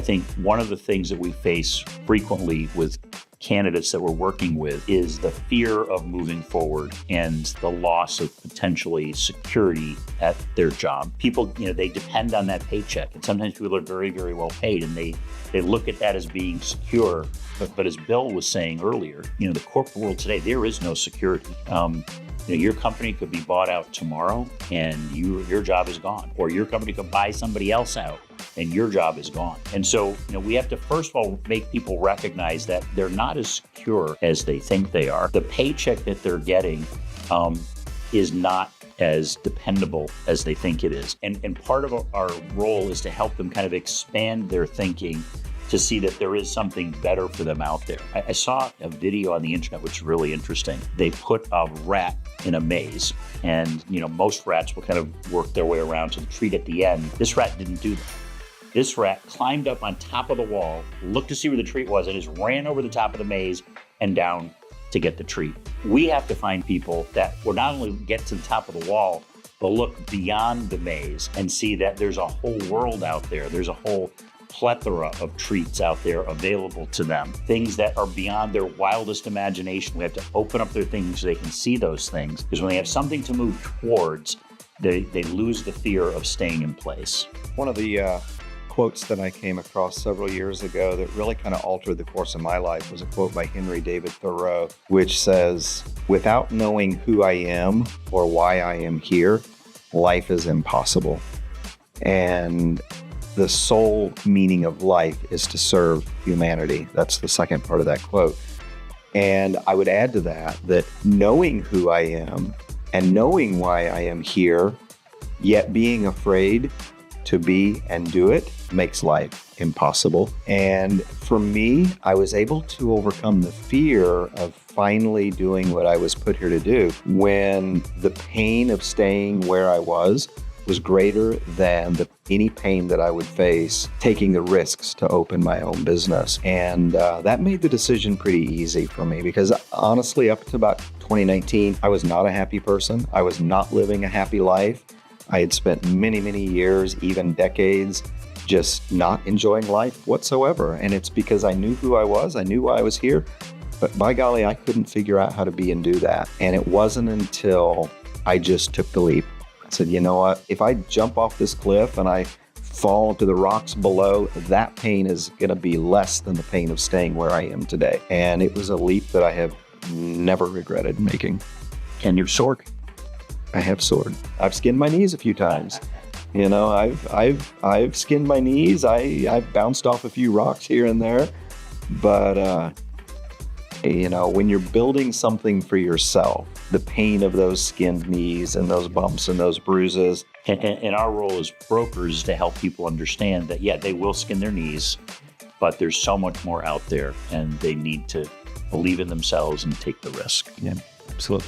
think one of the things that we face frequently with candidates that we're working with is the fear of moving forward and the loss of potentially security at their job. People, they depend on that paycheck, and sometimes people are very, very well paid, and they look at that as being secure. But as Bill was saying earlier, the corporate world today, there is no security. Your company could be bought out tomorrow and your job is gone, or your company could buy somebody else out and your job is gone. And so, we have to first of all make people recognize that they're not as secure as they think they are. The paycheck that they're getting is not as dependable as they think it is. And part of our role is to help them kind of expand their thinking to see that there is something better for them out there. I saw a video on the internet, which is really interesting. They put a rat in a maze, and most rats will kind of work their way around to the treat at the end. This rat didn't do that. This rat climbed up on top of the wall, looked to see where the treat was, and just ran over the top of the maze and down to get the treat. We have to find people that will not only get to the top of the wall, but look beyond the maze and see that there's a whole world out there. There's a whole plethora of treats out there available to them, things that are beyond their wildest imagination. We have to open up their things so they can see those things, because when they have something to move towards, they lose the fear of staying in place. One of the quotes that I came across several years ago that really kind of altered the course of my life was a quote by Henry David Thoreau, which says, "Without knowing who I am or why I am here, life is impossible." And the sole meaning of life is to serve humanity. That's the second part of that quote. And I would add to that knowing who I am and knowing why I am here, yet being afraid to be and do it, makes life impossible. And for me, I was able to overcome the fear of finally doing what I was put here to do when the pain of staying where I was greater than any pain that I would face taking the risks to open my own business. And that made the decision pretty easy for me, because honestly, up to about 2019, I was not a happy person. I was not living a happy life. I had spent many, many years, even decades, just not enjoying life whatsoever. And it's because I knew who I was. I knew why I was here. But by golly, I couldn't figure out how to be and do that. And it wasn't until I just took the leap. I said, you know what, if I jump off this cliff and I fall to the rocks below, that pain is going to be less than the pain of staying where I am today. And it was a leap that I have never regretted making. And you've soared. I have soared. I've skinned my knees a few times. I've skinned my knees. I've bounced off a few rocks here and there. But, when you're building something for yourself, the pain of those skinned knees and those bumps and those bruises. And our role as brokers is to help people understand that, they will skin their knees, but there's so much more out there, and they need to believe in themselves and take the risk. Yeah, absolutely.